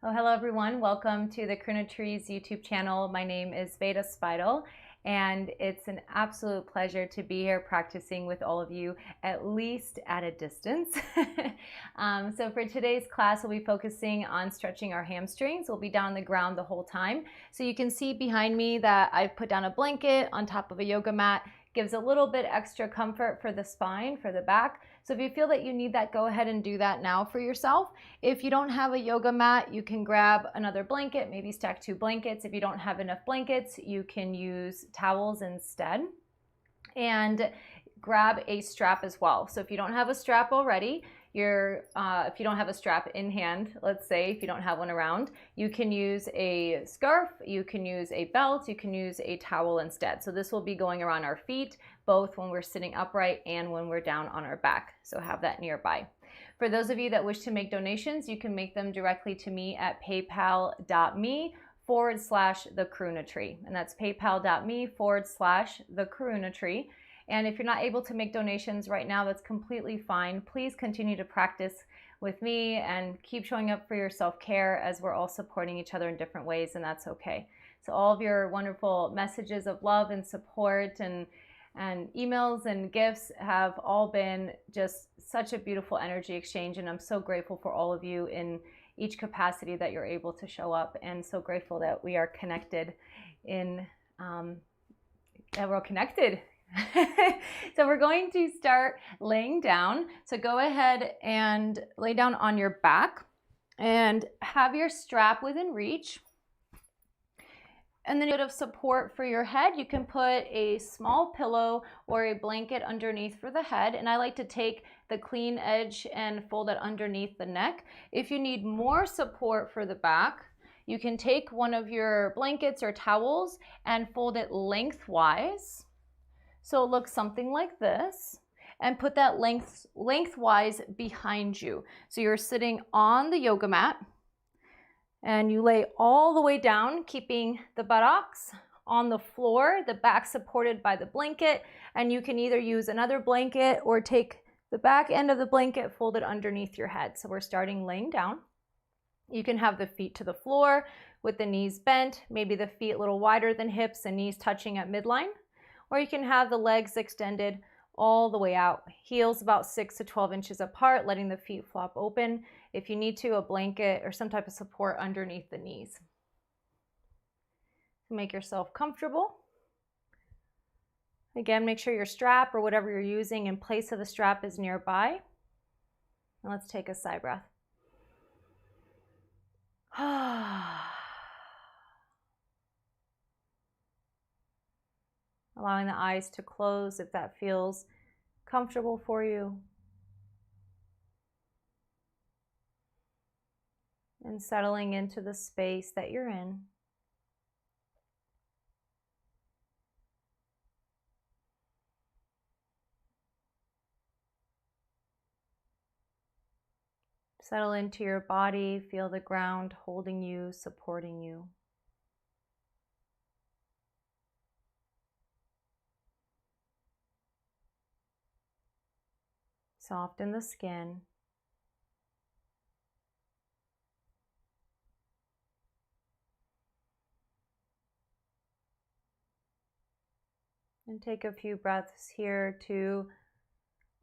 Oh, hello everyone. Welcome to the Karuna Trees YouTube channel. My name is Veda Spidle, and it's an absolute pleasure to be here practicing with all of you, at least at a distance. So for today's class, we'll be focusing on stretching our hamstrings. We'll be down on the ground the whole time. So you can see behind me that I've put down a blanket on top of a yoga mat. Gives a little bit extra comfort for the spine, for the back. So if you feel that you need that, go ahead and do that now for yourself. If you don't have a yoga mat, you can grab another blanket, maybe stack 2 blankets. If you don't have enough blankets, you can use towels instead. And grab a strap as well. So if you don't have a strap already, if you don't have a strap in hand, let's say, if you don't have one around, you can use a scarf, you can use a belt, you can use a towel instead. So this will be going around our feet, both when we're sitting upright and when we're down on our back. So have that nearby. For those of you that wish to make donations, you can make them directly to me at paypal.me/theKaruna and that's paypal.me/theKaruna. And if you're not able to make donations right now, that's completely fine. Please continue to practice with me and keep showing up for your self-care as we're all supporting each other in different ways, and that's okay. So all of your wonderful messages of love and support and emails and gifts have all been just such a beautiful energy exchange, and I'm so grateful for all of you in each capacity that you're able to show up, and so grateful that we are connected that we're all connected. So we're going to start laying down. So go ahead and lay down on your back and have your strap within reach. And then a bit of support for your head. You can put a small pillow or a blanket underneath for the head. And I like to take the clean edge and fold it underneath the neck. If you need more support for the back, you can take one of your blankets or towels and fold it lengthwise. So it looks something like this, and put that lengthwise behind you. So you're sitting on the yoga mat and you lay all the way down, keeping the buttocks on the floor, the back supported by the blanket, and you can either use another blanket or take the back end of the blanket, fold it underneath your head. So we're starting laying down. You can have the feet to the floor with the knees bent, maybe the feet a little wider than hips and knees touching at midline. Or you can have the legs extended all the way out, heels about 6 to 12 inches apart, letting the feet flop open. If you need to, a blanket or some type of support underneath the knees. Make yourself comfortable. Again, make sure your strap or whatever you're using in place of the strap is nearby. And let's take a sigh breath. Allowing the eyes to close if that feels comfortable for you. And settling into the space that you're in. Settle into your body, feel the ground holding you, supporting you. Soften the skin. And take a few breaths here to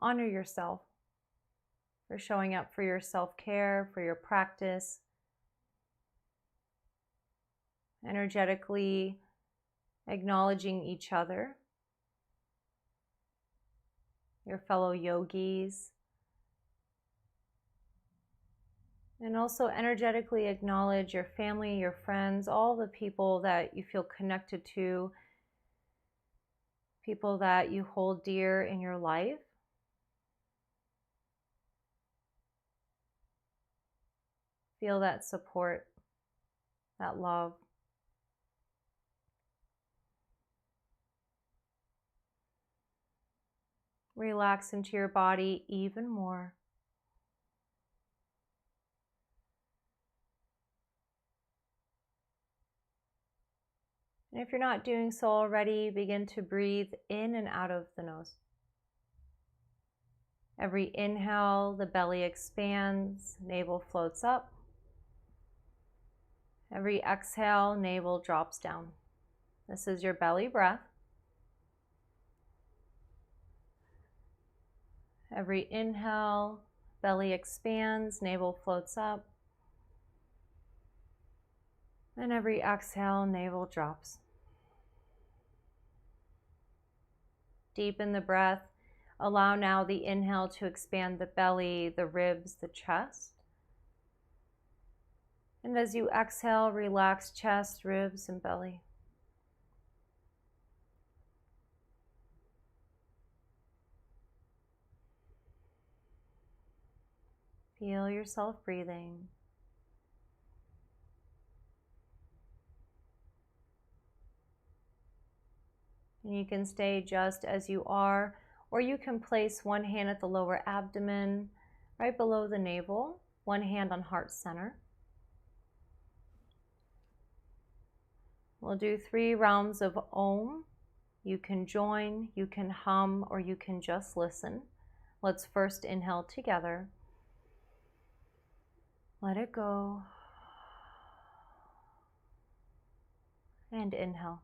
honor yourself for showing up for your self-care, for your practice. Energetically acknowledging each other, your fellow yogis, and also energetically acknowledge your family, your friends, all the people that you feel connected to, people that you hold dear in your life. Feel that support, that love. Relax into your body even more. And if you're not doing so already, begin to breathe in and out of the nose. Every inhale, the belly expands, navel floats up. Every exhale, navel drops down. This is your belly breath. Every inhale, belly expands, navel floats up. And every exhale, navel drops. Deepen the breath. Allow now the inhale to expand the belly, the ribs, the chest. And as you exhale, relax chest, ribs, and belly. Feel yourself breathing. And you can stay just as you are, or you can place one hand at the lower abdomen, right below the navel, one hand on heart center. We'll do 3 rounds of Ohm. You can join, you can hum, or you can just listen. Let's first inhale together. Let it go. And inhale.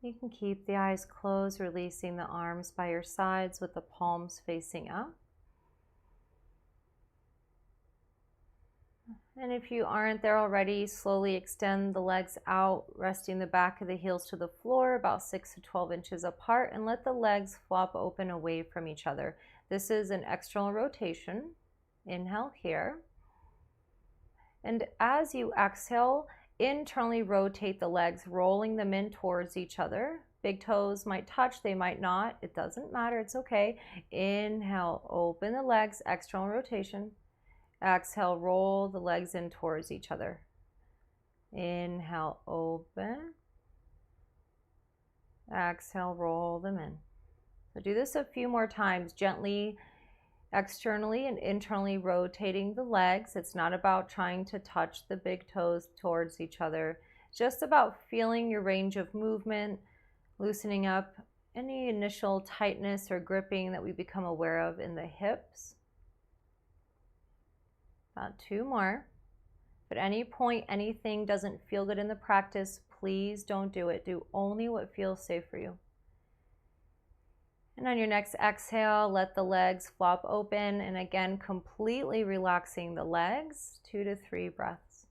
You can keep the eyes closed, releasing the arms by your sides with the palms facing up. And if you aren't there already, slowly extend the legs out, resting the back of the heels to the floor about 6 to 12 inches apart, and let the legs flop open away from each other. This is an external rotation. Inhale here. And as you exhale, internally rotate the legs, rolling them in towards each other. Big toes might touch, they might not. It doesn't matter, it's okay. Inhale, open the legs, external rotation. Exhale, roll the legs in towards each other. Inhale, open. Exhale, roll them in. So do this a few more times, gently externally and internally rotating the legs. It's not about trying to touch the big toes towards each other. It's just about feeling your range of movement, loosening up any initial tightness or gripping that we become aware of in the hips. About 2 more. If at any point anything doesn't feel good in the practice, please don't do it. Do only what feels safe for you. And on your next exhale, let the legs flop open, and again, completely relaxing the legs, 2 to 3 breaths.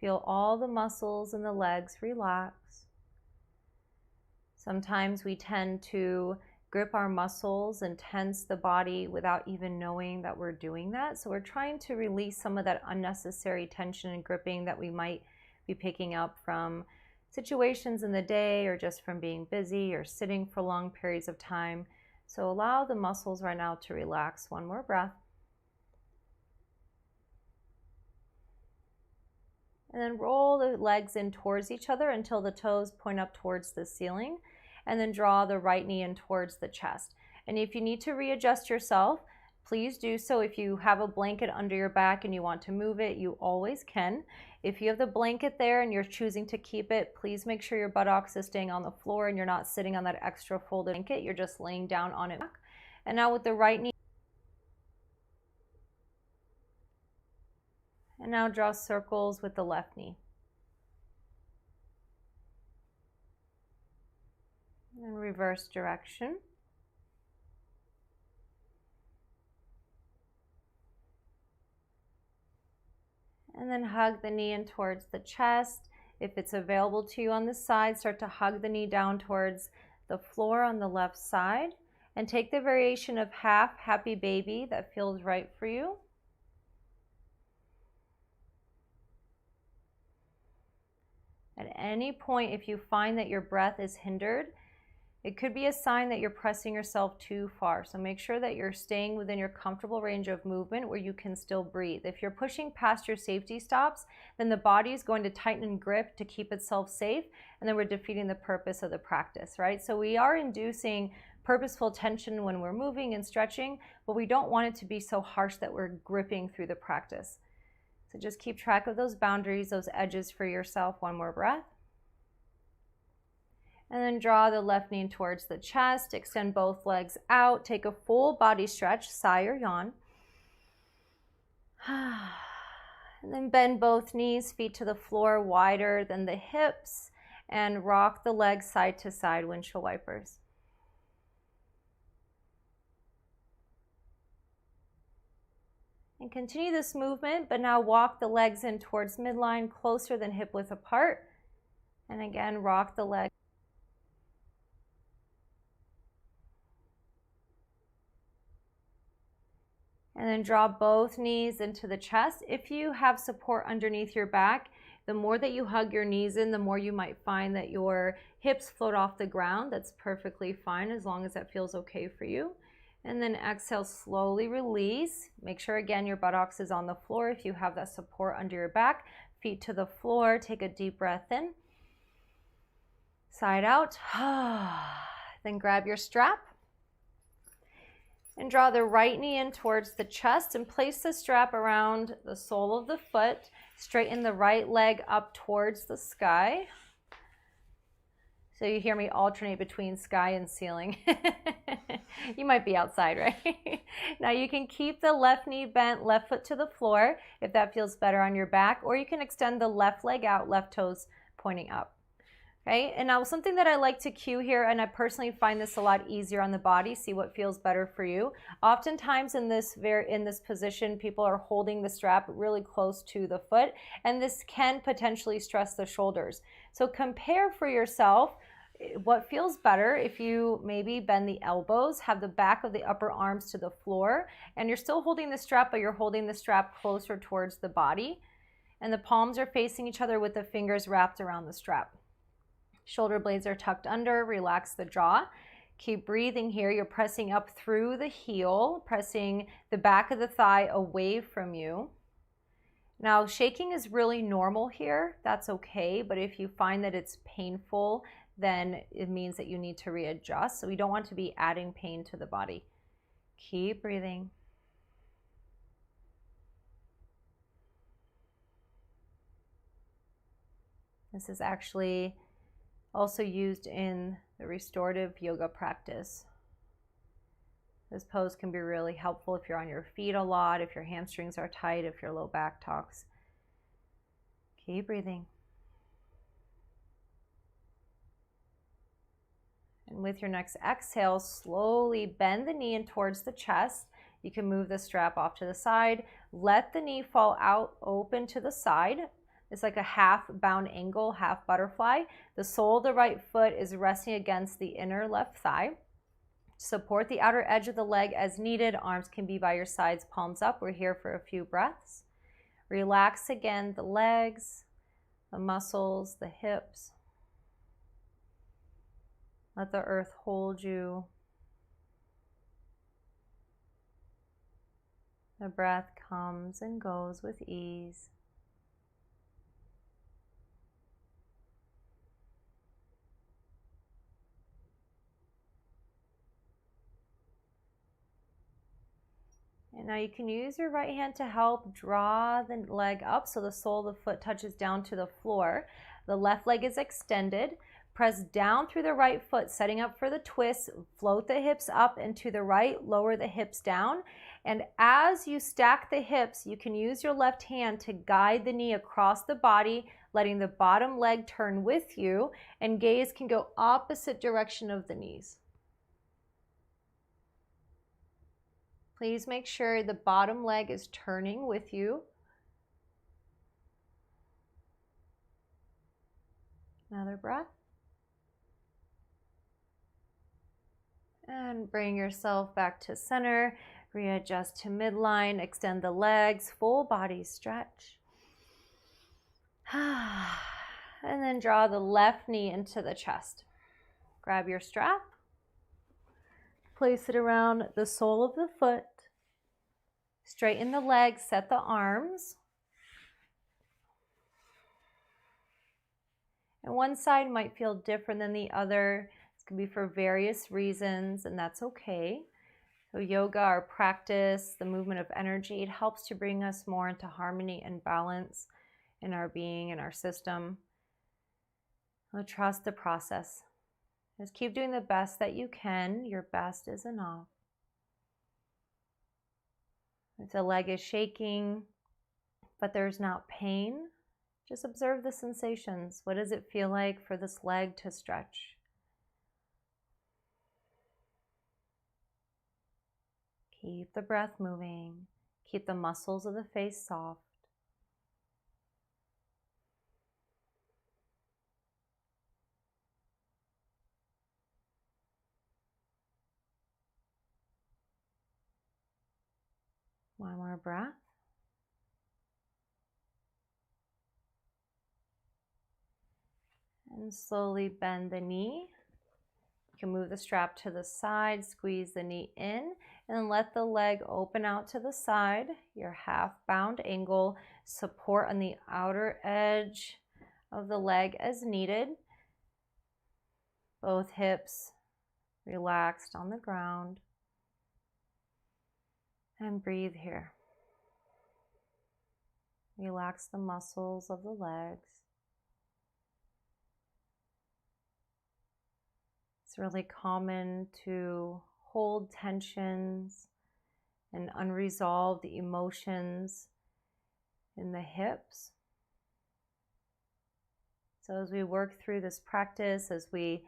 Feel all the muscles in the legs relax. Sometimes we tend to grip our muscles and tense the body without even knowing that we're doing that. So we're trying to release some of that unnecessary tension and gripping that we might be picking up from situations in the day, or just from being busy or sitting for long periods of time. So allow the muscles right now to relax. 1 more breath. And then roll the legs in towards each other until the toes point up towards the ceiling, and then draw the right knee in towards the chest. And if you need to readjust yourself, please do so. If you have a blanket under your back and you want to move it, you always can. If you have the blanket there and you're choosing to keep it, please make sure your buttocks is staying on the floor and you're not sitting on that extra folded blanket. You're just laying down on it. And now with the right knee. And now draw circles with the left knee. And reverse direction. And then hug the knee in towards the chest. If it's available to you on the side, start to hug the knee down towards the floor on the left side. And take the variation of half happy baby that feels right for you. any point, if you find that your breath is hindered, it could be a sign that you're pressing yourself too far. So make sure that you're staying within your comfortable range of movement where you can still breathe. If you're pushing past your safety stops, then the body is going to tighten and grip to keep itself safe, and then we're defeating the purpose of the practice, right? So we are inducing purposeful tension when we're moving and stretching, but we don't want it to be so harsh that we're gripping through the practice. So just keep track of those boundaries, those edges for yourself. One more breath. And then draw the left knee towards the chest, extend both legs out, take a full body stretch, sigh or yawn. And then bend both knees, feet to the floor wider than the hips, and rock the legs side to side, windshield wipers. And continue this movement, but now walk the legs in towards midline, closer than hip width apart. And again, rock the legs. And then draw both knees into the chest. If you have support underneath your back, the more that you hug your knees in, the more you might find that your hips float off the ground. That's perfectly fine as long as that feels okay for you. And then exhale, slowly release. Make sure again your buttocks is on the floor if you have that support under your back. Feet to the floor. Take a deep breath in. Side out. Then grab your strap. And draw the right knee in towards the chest and place the strap around the sole of the foot. Straighten the right leg up towards the sky. So you hear me alternate between sky and ceiling. You might be outside, right? Now you can keep the left knee bent, left foot to the floor if that feels better on your back, or you can extend the left leg out, left toes pointing up. Okay, and now something that I like to cue here, and I personally find this a lot easier on the body, see what feels better for you. Oftentimes in this position, people are holding the strap really close to the foot, and this can potentially stress the shoulders. So compare for yourself what feels better if you maybe bend the elbows, have the back of the upper arms to the floor, and you're still holding the strap, but you're holding the strap closer towards the body, and the palms are facing each other with the fingers wrapped around the strap. Shoulder blades are tucked under, relax the jaw. Keep breathing here. You're pressing up through the heel, pressing the back of the thigh away from you. Now, shaking is really normal here. That's okay, but if you find that it's painful, then it means that you need to readjust. So we don't want to be adding pain to the body. Keep breathing. This is actually also used in the restorative yoga practice. This pose can be really helpful if you're on your feet a lot, if your hamstrings are tight, if your low back talks. Keep breathing. And with your next exhale, slowly bend the knee in towards the chest. You can move the strap off to the side. Let the knee fall out open to the side. It's like a half bound angle, half butterfly. The sole of the right foot is resting against the inner left thigh. Support the outer edge of the leg as needed. Arms can be by your sides, palms up. We're here for a few breaths. Relax again the legs, the muscles, the hips. Let the earth hold you. The breath comes and goes with ease. And now you can use your right hand to help draw the leg up so the sole of the foot touches down to the floor. The left leg is extended. Press down through the right foot, setting up for the twist. Float the hips up and to the right, lower the hips down. And as you stack the hips, you can use your left hand to guide the knee across the body, letting the bottom leg turn with you, and gaze can go opposite direction of the knees. Please make sure the bottom leg is turning with you. Another breath. And bring yourself back to center. Readjust to midline. Extend the legs. Full body stretch. And then draw the left knee into the chest. Grab your strap. Place it around the sole of the foot. Straighten the legs, set the arms. And one side might feel different than the other. It can be for various reasons, and that's okay. So yoga, our practice, the movement of energy, it helps to bring us more into harmony and balance in our being and our system. So trust the process. Just keep doing the best that you can. Your best is enough. If the leg is shaking, but there's not pain, just observe the sensations. What does it feel like for this leg to stretch? Keep the breath moving. Keep the muscles of the face soft. One more breath. And slowly bend the knee. You can move the strap to the side, squeeze the knee in, and let the leg open out to the side. Your half bound angle, support on the outer edge of the leg as needed. Both hips relaxed on the ground. And breathe here. Relax the muscles of the legs. It's really common to hold tensions and unresolved emotions in the hips. So as we work through this practice, as we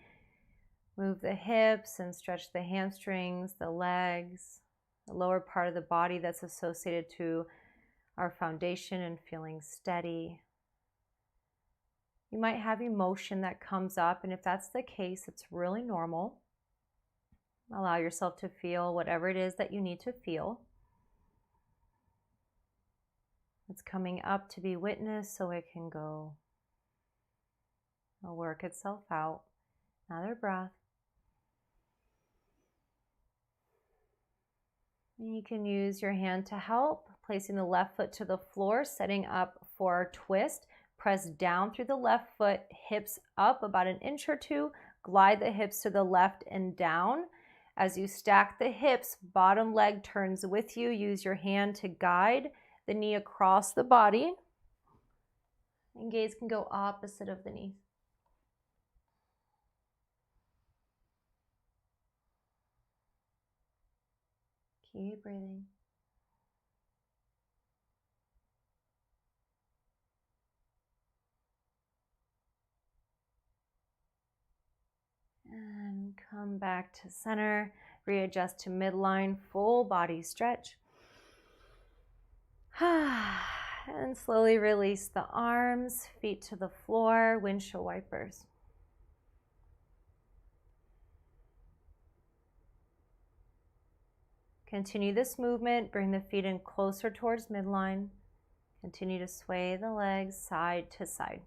move the hips and stretch the hamstrings, the legs, the lower part of the body that's associated to our foundation and feeling steady. You might have emotion that comes up, and if that's the case, it's really normal. Allow yourself to feel whatever it is that you need to feel. It's coming up to be witnessed so it can go. It'll work itself out. Another breath. You can use your hand to help, placing the left foot to the floor, setting up for a twist. Press down through the left foot, hips up about an inch or two. Glide the hips to the left and down. As you stack the hips, bottom leg turns with you. Use your hand to guide the knee across the body. And gaze can go opposite of the knee. Keep breathing. And come back to center. Readjust to midline, full body stretch. And slowly release the arms, feet to the floor, windshield wipers. Continue this movement, bring the feet in closer towards midline. Continue to sway the legs side to side.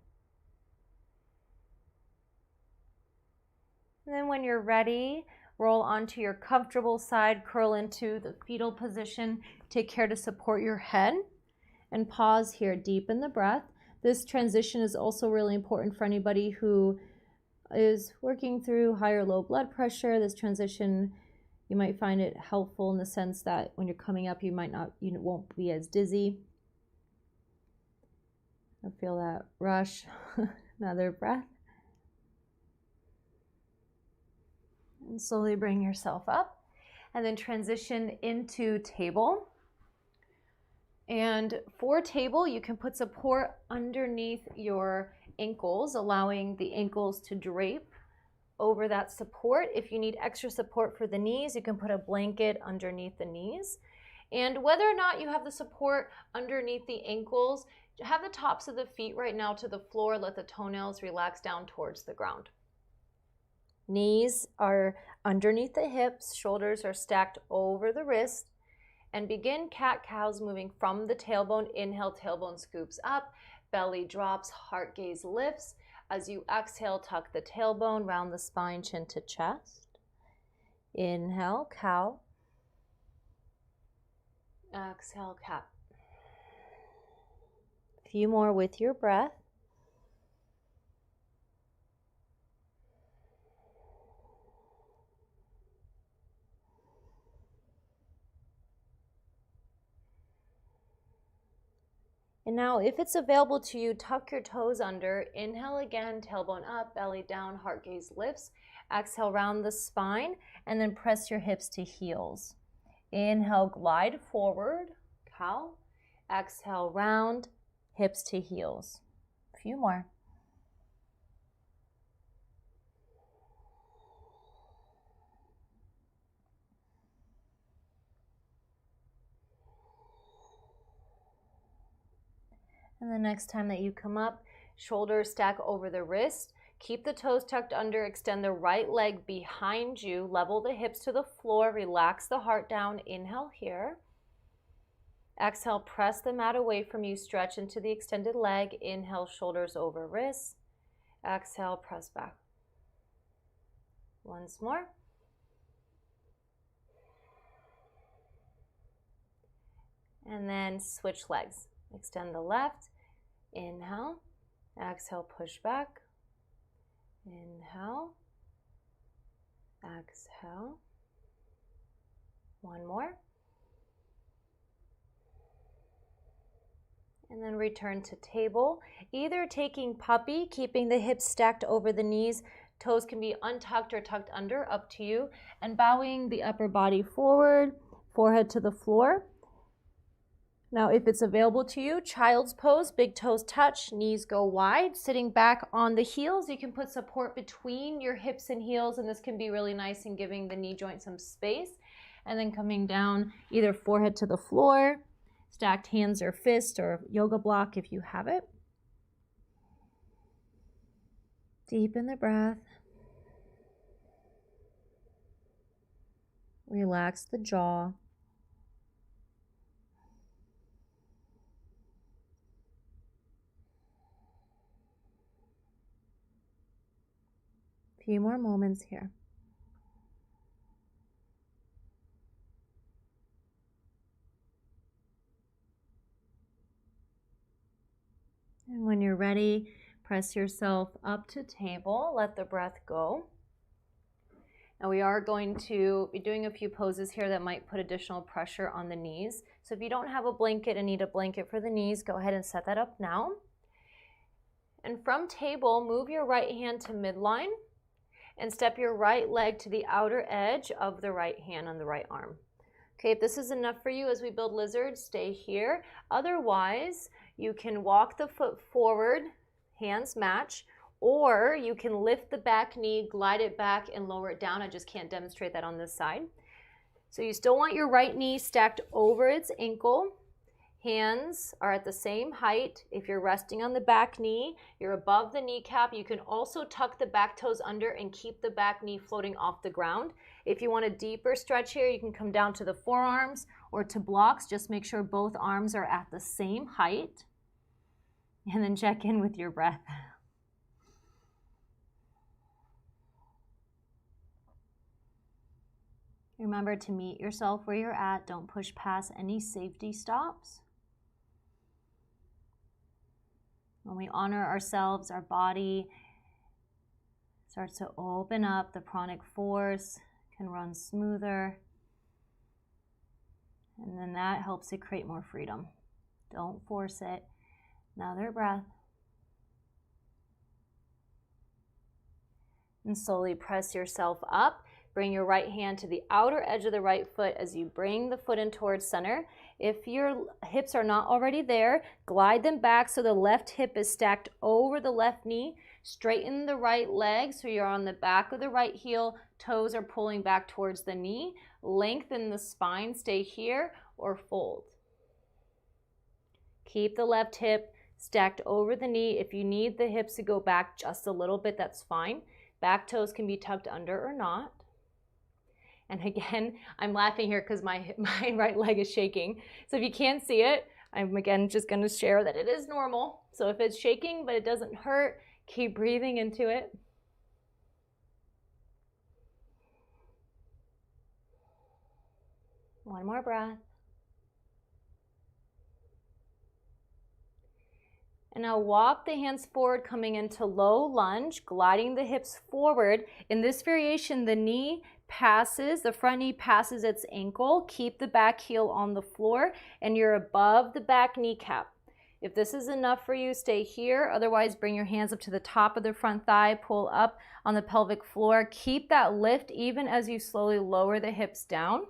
And then when you're ready, roll onto your comfortable side, curl into the fetal position. Take care to support your head and pause here, deepen the breath. This transition is also really important for anybody who is working through high or low blood pressure. This transition, you might find it helpful in the sense that when you're coming up, you won't be as dizzy. I feel that rush. Another breath. And slowly bring yourself up. And then transition into table. And for table, you can put support underneath your ankles, allowing the ankles to drape over that support. If you need extra support for the knees, you can put a blanket underneath the knees. And whether or not you have the support underneath the ankles, have the tops of the feet right now to the floor. Let the toenails relax down towards the ground. Knees are underneath the hips, shoulders are stacked over the wrist. And begin cat-cows, moving from the tailbone. Inhale, tailbone scoops up, belly drops, heart gaze lifts. As you exhale, tuck the tailbone, round the spine, chin to chest. Inhale, cow. Exhale, cat. A few more with your breath. And now, if it's available to you, tuck your toes under. Inhale again, tailbone up, belly down, heart gaze lifts. Exhale, round the spine, and then press your hips to heels. Inhale, glide forward, cow. Exhale, round, hips to heels. A few more. And the next time that you come up, shoulders stack over the wrist. Keep the toes tucked under, extend the right leg behind you, level the hips to the floor, relax the heart down. Inhale here. Exhale, press the mat away from you, stretch into the extended leg. Inhale, shoulders over wrists. Exhale, press back. Once more. And then switch legs. Extend the left. Inhale. Exhale, push back. Inhale. Exhale. One more. And then return to table. Either taking puppy, keeping the hips stacked over the knees. Toes can be untucked or tucked under, up to you. And bowing the upper body forward, forehead to the floor. Now, if it's available to you, child's pose, big toes touch, knees go wide, sitting back on the heels. You can put support between your hips and heels, and this can be really nice in giving the knee joint some space. And then coming down, either forehead to the floor, stacked hands or fist or yoga block if you have it. Deepen the breath. Relax the jaw. Few more moments here. And when you're ready, press yourself up to table. Let the breath go. Now we are going to be doing a few poses here that might put additional pressure on the knees. So if you don't have a blanket and need a blanket for the knees, go ahead and set that up now. And from table, move your right hand to midline. And step your right leg to the outer edge of the right hand on the right arm. Okay, if this is enough for you as we build lizard, stay here. Otherwise, you can walk the foot forward, hands match, or you can lift the back knee, glide it back, and lower it down. I just can't demonstrate that on this side. So you still want your right knee stacked over its ankle. Hands are at the same height. If you're resting on the back knee, you're above the kneecap. You can also tuck the back toes under and keep the back knee floating off the ground. If you want a deeper stretch here, you can come down to the forearms or to blocks. Just make sure both arms are at the same height. And then check in with your breath. Remember to meet yourself where you're at. Don't push past any safety stops. When we honor ourselves, our body starts to open up. The pranic force can run smoother. And then that helps to create more freedom. Don't force it. Another breath. And slowly press yourself up. Bring your right hand to the outer edge of the right foot as you bring the foot in towards center. If your hips are not already there, glide them back so the left hip is stacked over the left knee. Straighten the right leg so you're on the back of the right heel. Toes are pulling back towards the knee. Lengthen the spine. Stay here or fold. Keep the left hip stacked over the knee. If you need the hips to go back just a little bit, that's fine. Back toes can be tucked under or not. And again, I'm laughing here because my right leg is shaking. So if you can't see it, I'm again just going to share that it is normal. So if it's shaking but it doesn't hurt, Keep breathing into it. One more breath. And now walk the hands forward, coming into low lunge, gliding the hips forward. In this variation, the knee passes, the front knee passes its ankle. Keep the back heel on the floor, and you're above the back kneecap. If this is enough for you, stay here. Otherwise, bring your hands up to the top of the front thigh, pull up on the pelvic floor. Keep that lift even as you slowly lower the hips down.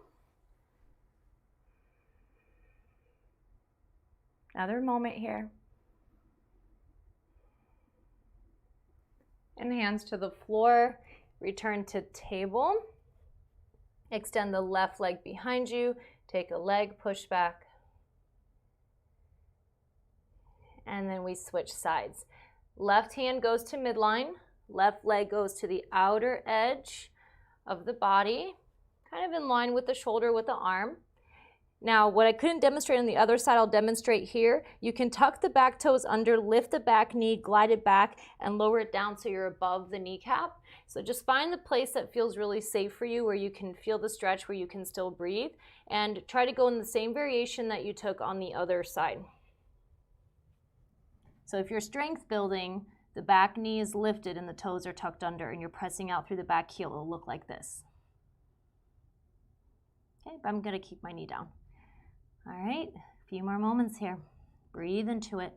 Another moment here. And hands to the floor, return to table. Extend the left leg behind you, take a leg, push back. And then we switch sides. Left hand goes to midline, left leg goes to the outer edge of the body, kind of in line with the shoulder with the arm. Now, what I couldn't demonstrate on the other side, I'll demonstrate here. You can tuck the back toes under, lift the back knee, glide it back, and lower it down so you're above the kneecap. So just find the place that feels really safe for you, where you can feel the stretch, where you can still breathe, and try to go in the same variation that you took on the other side. So if you're strength building, the back knee is lifted and the toes are tucked under, and you're pressing out through the back heel. It'll look like this. Okay, but I'm going to keep my knee down. All right, a few more moments here. Breathe into it.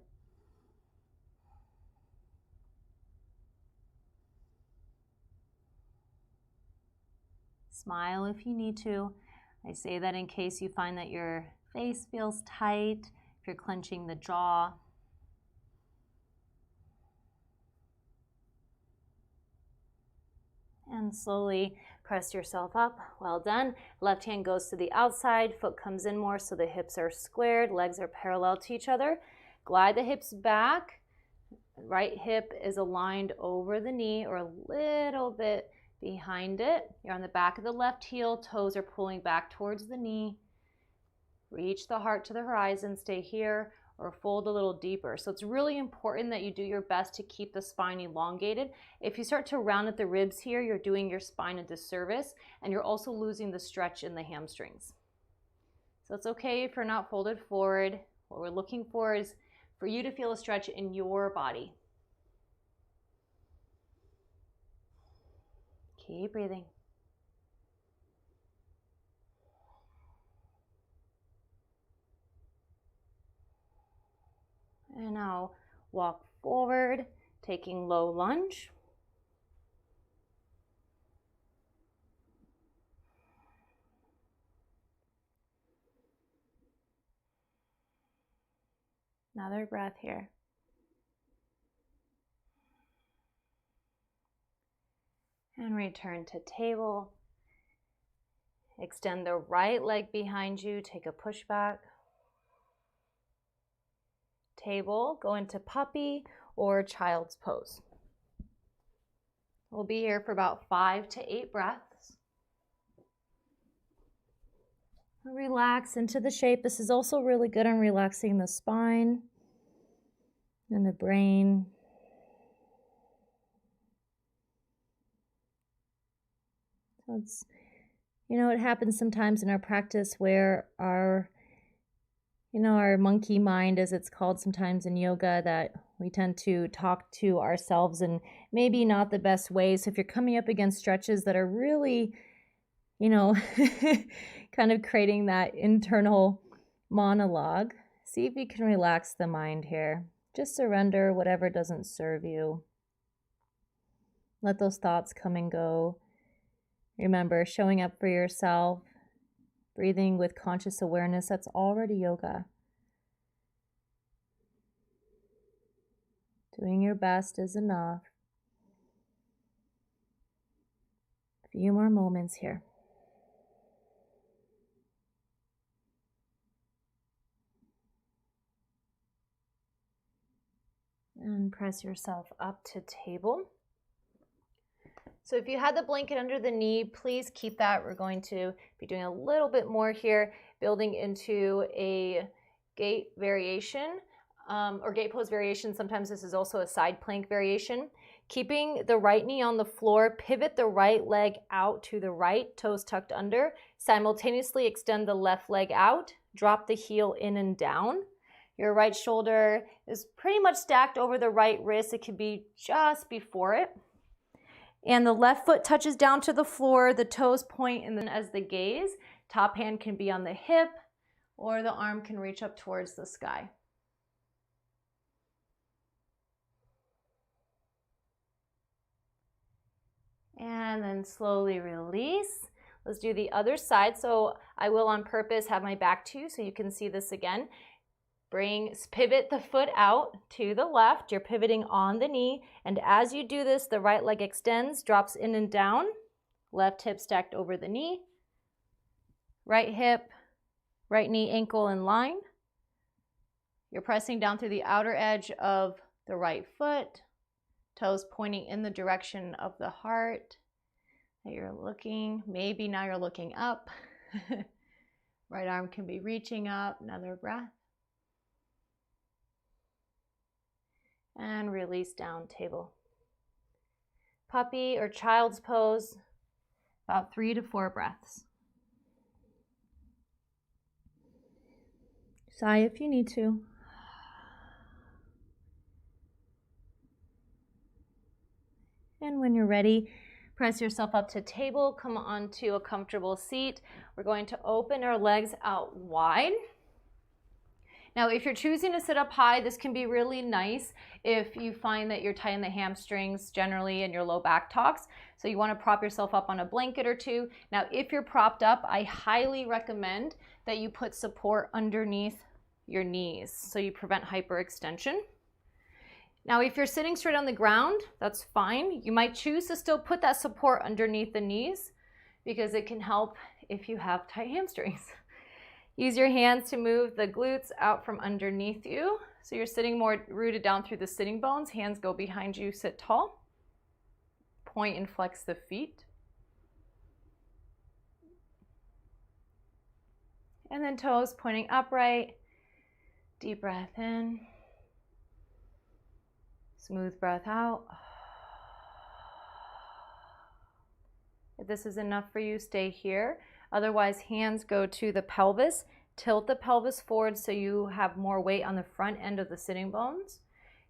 Smile if you need to. I say that in case you find that your face feels tight, if you're clenching the jaw. And slowly press yourself up. Well done. Left hand goes to the outside, foot comes in more so the hips are squared, legs are parallel to each other. Glide the hips back. Right hip is aligned over the knee or a little bit behind it. You're on the back of the left heel, toes are pulling back towards the knee. Reach the heart to the horizon, stay here, or fold a little deeper. So it's really important that you do your best to keep the spine elongated. If you start to round at the ribs here, you're doing your spine a disservice, and you're also losing the stretch in the hamstrings. So it's okay if you're not folded forward. What we're looking for is for you to feel a stretch in your body. Keep breathing. And now walk forward, taking low lunge. Another breath here. And return to table. Extend the right leg behind you, take a push back. Table, go into puppy or child's pose. We'll be here for about 5 to 8 breaths. Relax into the shape. This is also really good on relaxing the spine and the brain. So it's, it happens sometimes in our practice where our monkey mind, as it's called sometimes in yoga, that we tend to talk to ourselves in maybe not the best way. So if you're coming up against stretches that are really, kind of creating that internal monologue, see if you can relax the mind here. Just surrender whatever doesn't serve you. Let those thoughts come and go. Remember, showing up for yourself, breathing with conscious awareness, that's already yoga. Doing your best is enough. A few more moments here. And press yourself up to table. So if you had the blanket under the knee, please keep that. We're going to be doing a little bit more here, building into a gait variation. or gate pose variation. Sometimes this is also a side plank variation. Keeping the right knee on the floor, pivot the right leg out to the right, toes tucked under. Simultaneously extend the left leg out, drop the heel in and down. Your right shoulder is pretty much stacked over the right wrist. It could be just before it. And the left foot touches down to the floor, the toes point, and then as the gaze, top hand can be on the hip or the arm can reach up towards the sky. And then slowly release. Let's do the other side. So I will on purpose have my back to you so you can see this again. Pivot the foot out to the left. You're pivoting on the knee. And as you do this, the right leg extends, drops in and down. Left hip stacked over the knee. Right hip, right knee, ankle in line. You're pressing down through the outer edge of the right foot. Toes pointing in the direction of the heart that you're looking. Maybe now you're looking up. Right arm can be reaching up. Another breath. And release down, table. Puppy or child's pose, about 3 to 4 breaths. Sigh if you need to. And when you're ready, press yourself up to table, come onto a comfortable seat. We're going to open our legs out wide. Now, if you're choosing to sit up high, this can be really nice if you find that you're tight in the hamstrings generally and your low back talks. So you want to prop yourself up on a blanket or two. Now, if you're propped up, I highly recommend that you put support underneath your knees so you prevent hyperextension. Now, if you're sitting straight on the ground, that's fine. You might choose to still put that support underneath the knees because it can help if you have tight hamstrings. Use your hands to move the glutes out from underneath you. So you're sitting more rooted down through the sitting bones. Hands go behind you, sit tall. Point and flex the feet. And then toes pointing upright. Deep breath in. Smooth breath out. If this is enough for you, stay here. Otherwise, hands go to the pelvis. Tilt the pelvis forward so you have more weight on the front end of the sitting bones.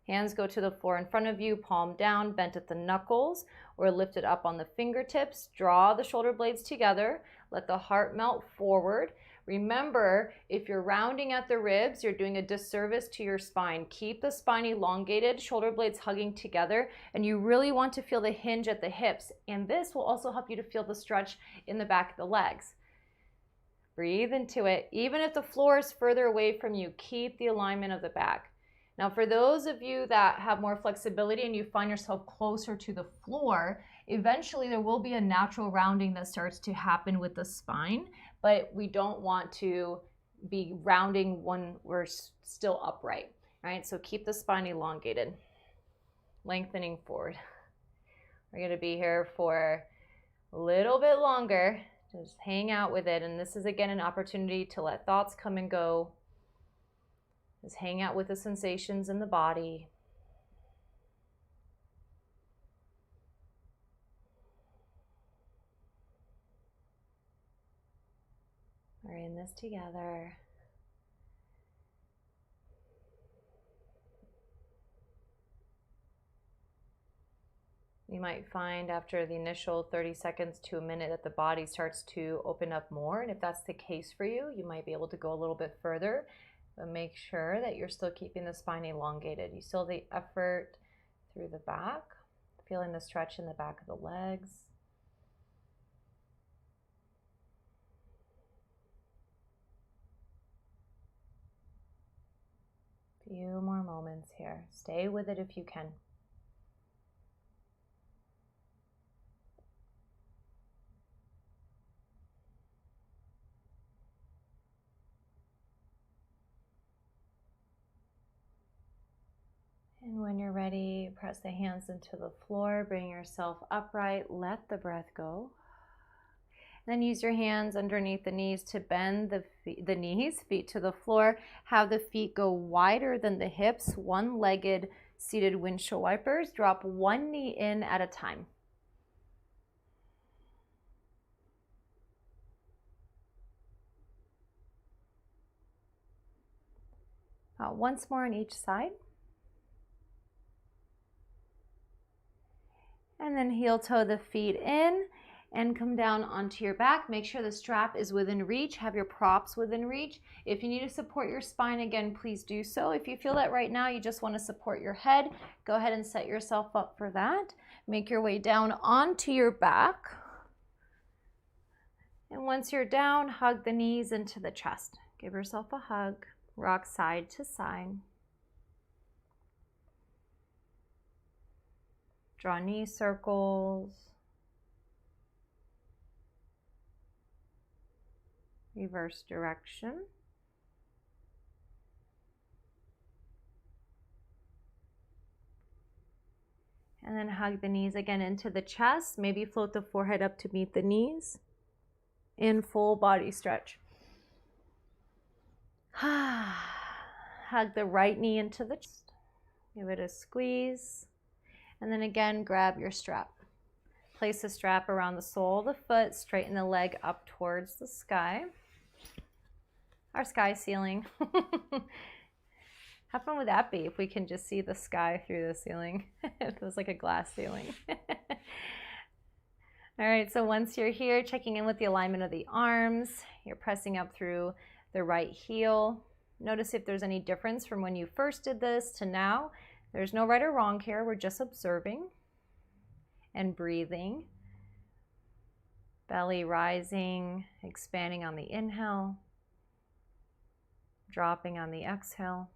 Hands go to the floor in front of you, palm down, bent at the knuckles, or lifted up on the fingertips. Draw the shoulder blades together. Let the heart melt forward. Remember, if you're rounding at the ribs, you're doing a disservice to your spine. Keep the spine elongated, shoulder blades hugging together, and you really want to feel the hinge at the hips. And this will also help you to feel the stretch in the back of the legs. Breathe into it. Even if the floor is further away from you, keep the alignment of the back. Now, for those of you that have more flexibility and you find yourself closer to the floor, eventually there will be a natural rounding that starts to happen with the spine, but we don't want to be rounding when we're still upright, right? So keep the spine elongated, lengthening forward. We're going to be here for a little bit longer. Just hang out with it. And this is, again, an opportunity to let thoughts come and go. Just hang out with the sensations in the body. We're in this together. You might find after the initial 30 seconds to a minute that the body starts to open up more. And if that's the case for you, you might be able to go a little bit further. But make sure that you're still keeping the spine elongated. You still the effort through the back, feeling the stretch in the back of the legs. Few more moments here. Stay with it if you can. And when you're ready, press the hands into the floor, bring yourself upright, let the breath go. Then use your hands underneath the knees to bend the knees, feet to the floor. Have the feet go wider than the hips, one-legged seated windshield wipers. Drop one knee in at a time. Once more on each side. And then heel toe the feet in and come down onto your back. Make sure the strap is within reach. Have your props within reach. If you need to support your spine again, please do so. If you feel that right now you just want to support your head, go ahead and set yourself up for that. Make your way down onto your back. And once you're down, hug the knees into the chest. Give yourself a hug. Rock side to side. Draw knee circles. Reverse direction. And then hug the knees again into the chest. Maybe float the forehead up to meet the knees. In full body stretch. Hug the right knee into the chest. Give it a squeeze. And then again, grab your strap. Place the strap around the sole of the foot. Straighten the leg up towards the sky. Our sky ceiling. How fun would that be if we can just see the sky through the ceiling? It was like a glass ceiling. All right, so once you're here, checking in with the alignment of the arms, you're pressing up through the right heel. Notice if there's any difference from when you first did this to now. There's no right or wrong here. We're just observing and breathing. Belly rising, expanding on the inhale, dropping on the exhale.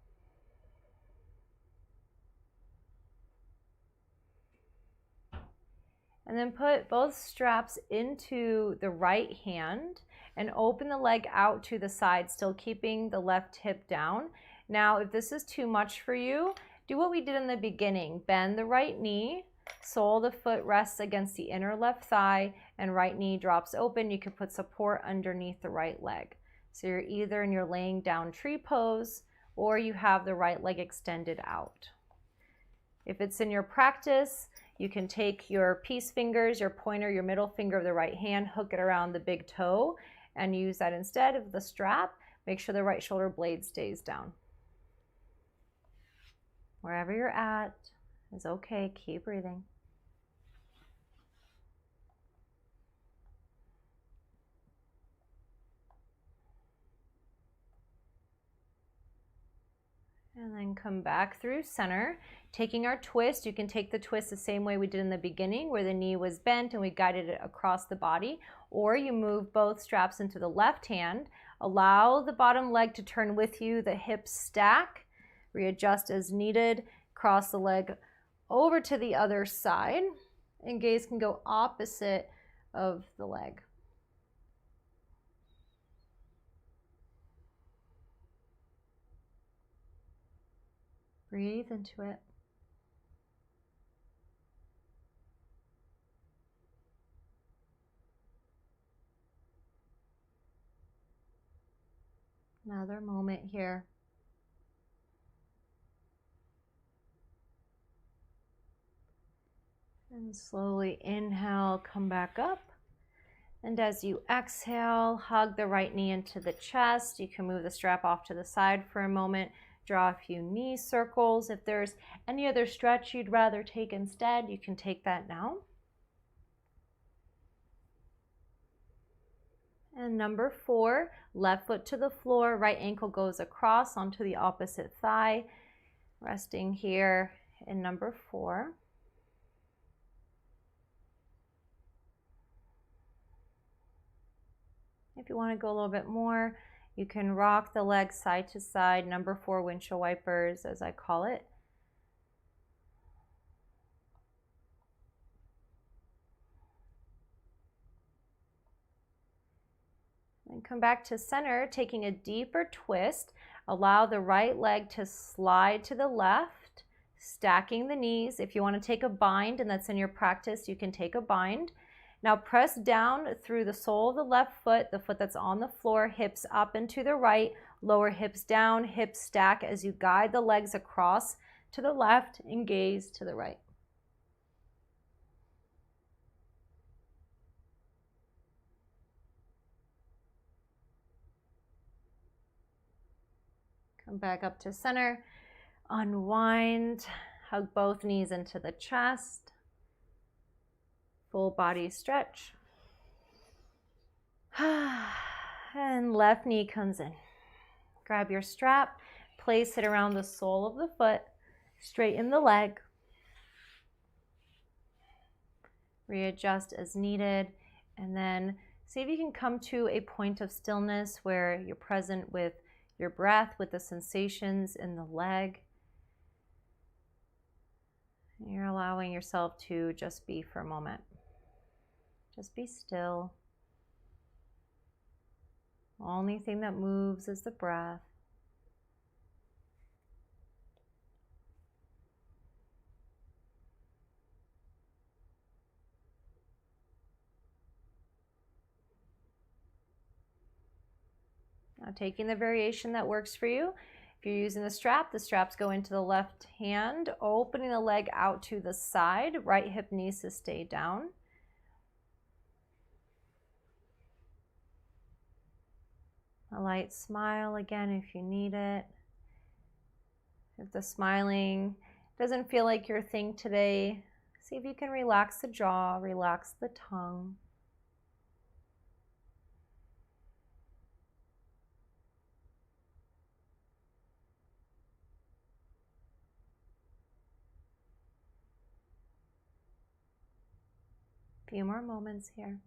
And then put both straps into the right hand and open the leg out to the side, still keeping the left hip down. Now, if this is too much for you, do what we did in the beginning. Bend the right knee, sole of the foot rests against the inner left thigh, and right knee drops open. You can put support underneath the right leg. So you're either in your laying down tree pose or you have the right leg extended out. If it's in your practice, you can take your peace fingers, your pointer, your middle finger of the right hand, hook it around the big toe, and use that instead of the strap. Make sure the right shoulder blade stays down. Wherever you're at is okay. Keep breathing. And then come back through center. Taking our twist, you can take the twist the same way we did in the beginning, where the knee was bent and we guided it across the body, or you move both straps into the left hand. Allow the bottom leg to turn with you, the hips stack, readjust as needed, cross the leg over to the other side, and gaze can go opposite of the leg. Breathe into it. Another moment here. And slowly inhale, come back up. And as you exhale, hug the right knee into the chest. You can move the strap off to the side for a moment. Draw a few knee circles. If there's any other stretch you'd rather take instead, you can take that now. And number 4, left foot to the floor, right ankle goes across onto the opposite thigh. Resting here in number 4. If you want to go a little bit more, you can rock the legs side to side, number 4 windshield wipers, as I call it. And come back to center, taking a deeper twist. Allow the right leg to slide to the left, stacking the knees. If you want to take a bind, and that's in your practice, you can take a bind. Now press down through the sole of the left foot, the foot that's on the floor, hips up and to the right, lower hips down, hips stack as you guide the legs across to the left and gaze to the right. Come back up to center, unwind, hug both knees into the chest, full body stretch. And left knee comes in. Grab your strap, place it around the sole of the foot, straighten the leg. Readjust as needed, and then see if you can come to a point of stillness where you're present with your breath, with the sensations in the leg. You're allowing yourself to just be for a moment. Just be still. The only thing that moves is the breath. Now taking the variation that works for you. If you're using the straps go into the left hand, opening the leg out to the side. Right hip needs to stay down. A light smile again if you need it. If the smiling doesn't feel like your thing today, see if you can relax the jaw, relax the tongue. A few more moments here.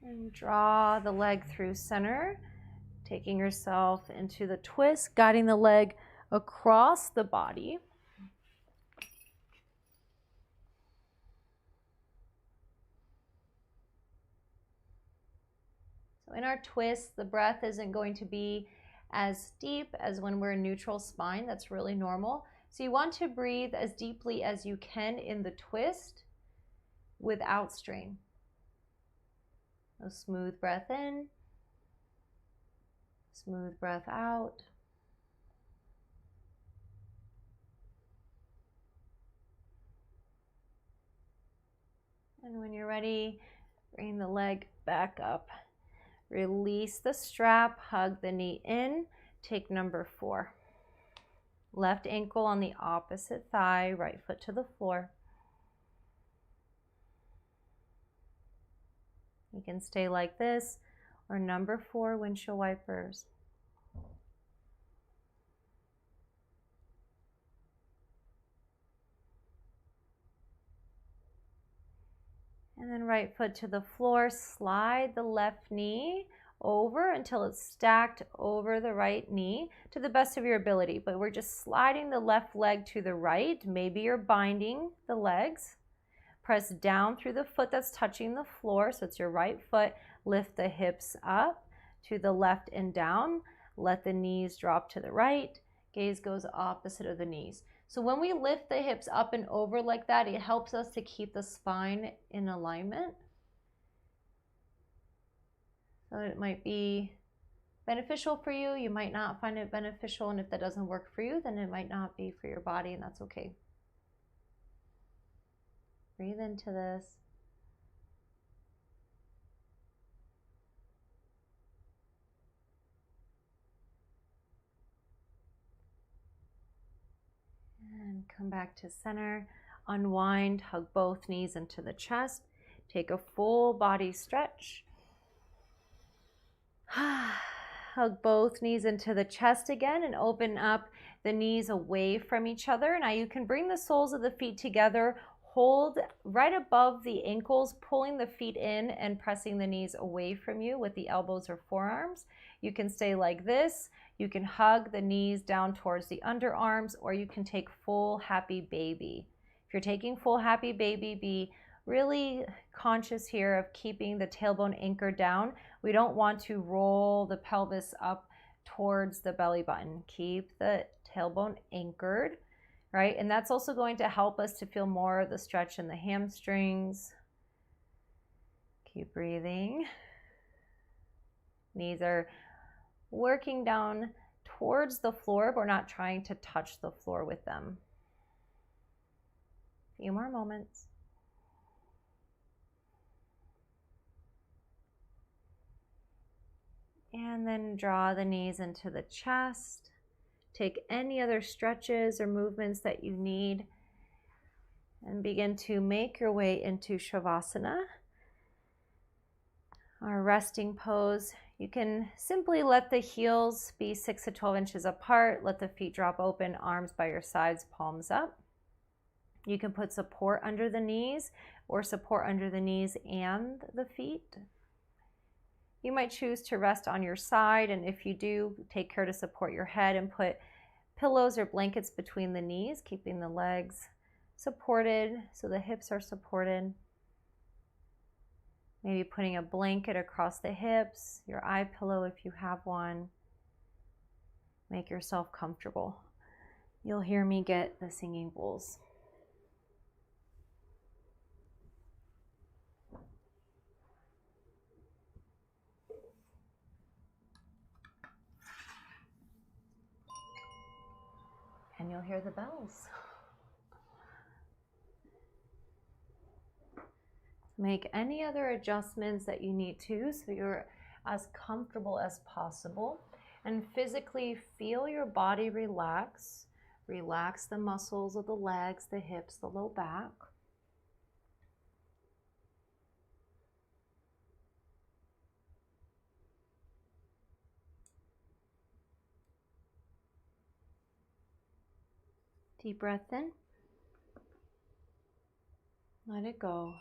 And draw the leg through center, taking yourself into the twist, guiding the leg across the body. So in our twist, the breath isn't going to be as deep as when we're in neutral spine. That's really normal. So you want to breathe as deeply as you can in the twist without strain. A smooth breath in, smooth breath out. And when you're ready, bring the leg back up. Release the strap, hug the knee in, take number 4. Left ankle on the opposite thigh, right foot to the floor. You can stay like this, or number 4, windshield wipers. And then right foot to the floor, slide the left knee over until it's stacked over the right knee to the best of your ability. But we're just sliding the left leg to the right. Maybe you're binding the legs. Press down through the foot that's touching the floor, so it's your right foot. Lift the hips up to the left and down. Let the knees drop to the right. Gaze goes opposite of the knees. So when we lift the hips up and over like that, it helps us to keep the spine in alignment. So it might be beneficial for you. You might not find it beneficial, and if that doesn't work for you, then it might not be for your body, and that's okay. Breathe into this. And come back to center. Unwind, hug both knees into the chest. Take a full body stretch. Hug both knees into the chest again and open up the knees away from each other. Now you can bring the soles of the feet together. Hold right above the ankles, pulling the feet in and pressing the knees away from you with the elbows or forearms. You can stay like this. You can hug the knees down towards the underarms, or you can take full happy baby. If you're taking full happy baby, be really conscious here of keeping the tailbone anchored down. We don't want to roll the pelvis up towards the belly button. Keep the tailbone anchored, right? And that's also going to help us to feel more of the stretch in the hamstrings. Keep breathing. Knees are working down towards the floor, but we're not trying to touch the floor with them. A few more moments. And then draw the knees into the chest. Take any other stretches or movements that you need and begin to make your way into Shavasana, our resting pose. You can simply let the heels be 6 to 12 inches apart. Let the feet drop open, arms by your sides, palms up. You can put support under the knees or support under the knees and the feet. You might choose to rest on your side, and if you do, take care to support your head and put pillows or blankets between the knees, keeping the legs supported so the hips are supported. Maybe putting a blanket across the hips, your eye pillow if you have one. Make yourself comfortable. You'll hear me get the singing bowls. And you'll hear the bells. Make any other adjustments that you need to so you're as comfortable as possible. And physically feel your body relax. Relax the muscles of the legs, the hips, the low back. Deep breath in. Let it go.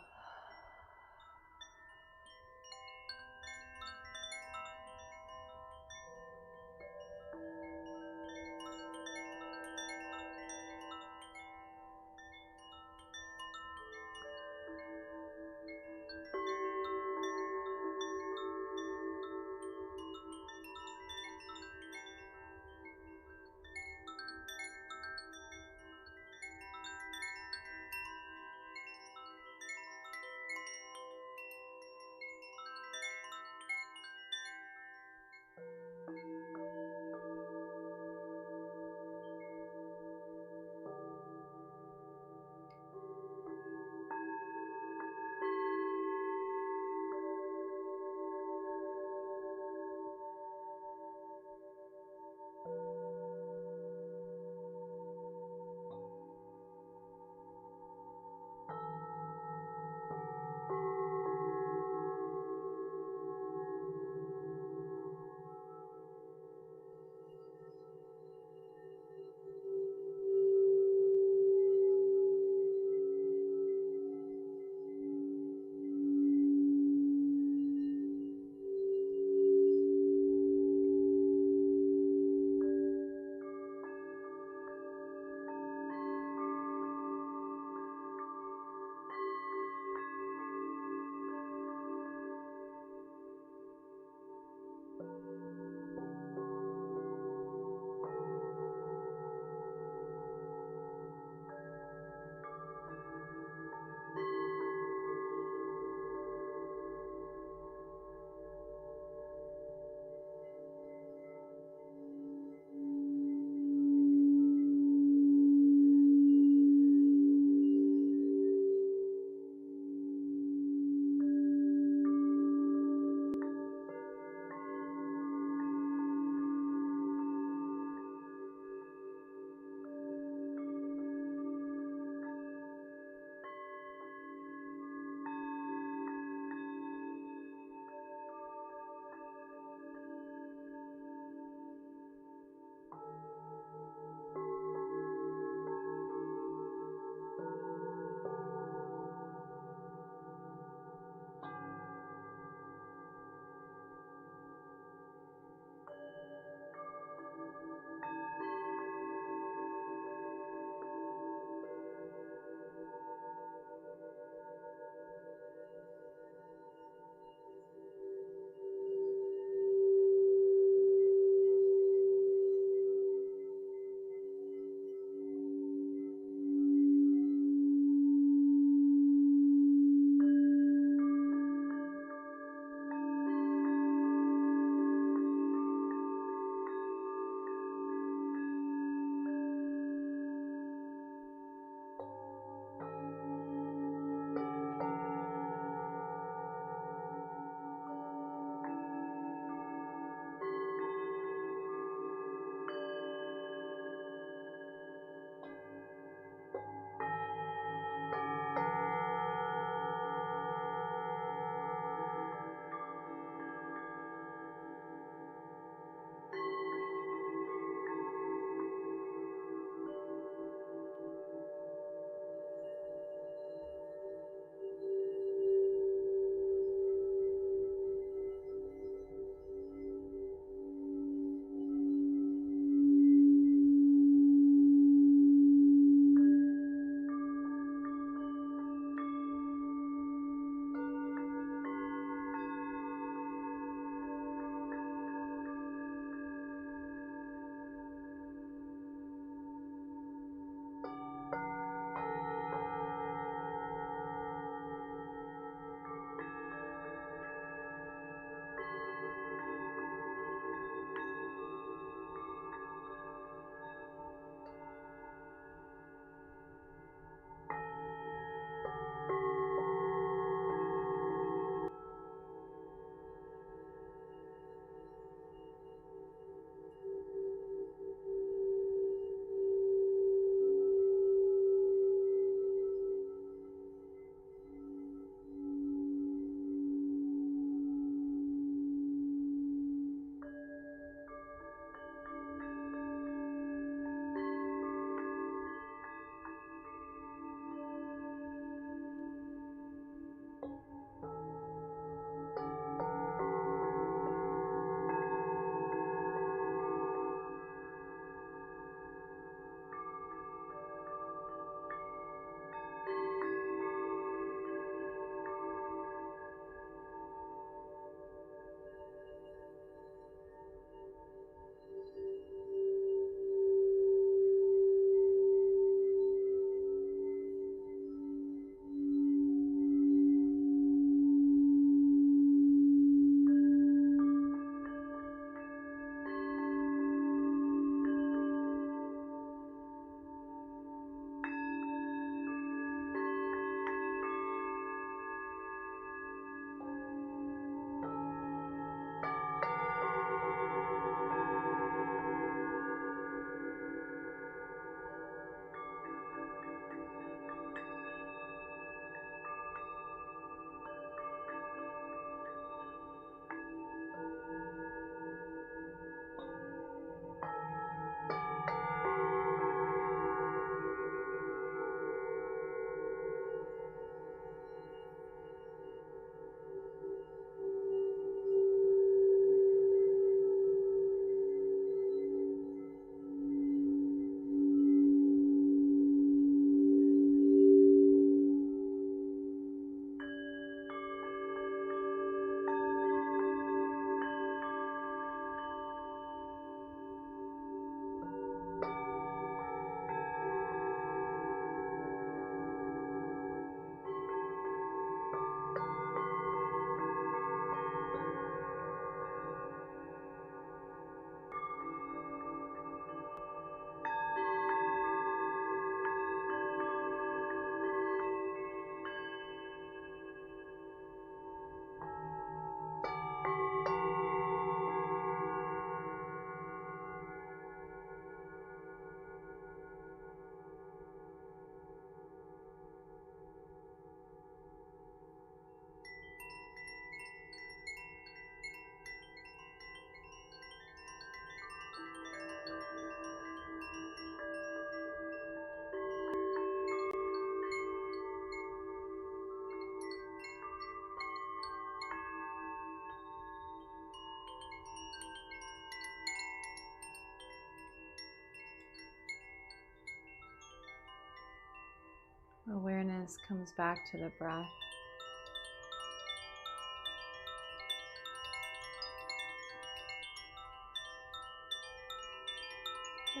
Awareness comes back to the breath.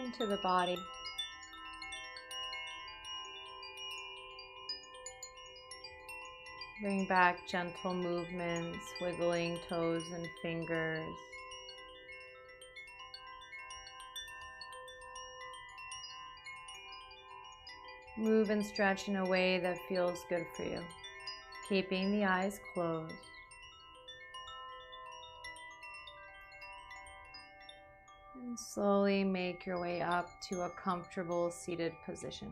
Into the body. Bring back gentle movements, wiggling toes and fingers. Move and stretch in a way that feels good for you, keeping the eyes closed. And slowly make your way up to a comfortable seated position.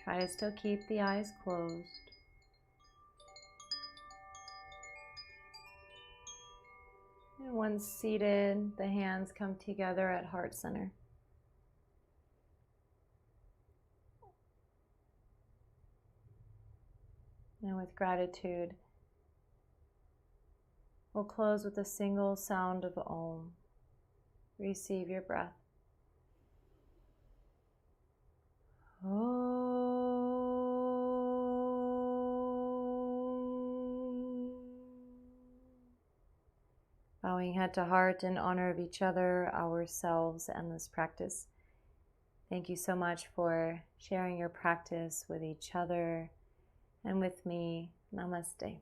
Try to still keep the eyes closed. And once seated, the hands come together at heart center. And with gratitude, we'll close with a single sound of Om. Receive your breath. Om. Bowing head to heart in honor of each other, ourselves, and this practice. Thank you so much for sharing your practice with each other and with me. Namaste.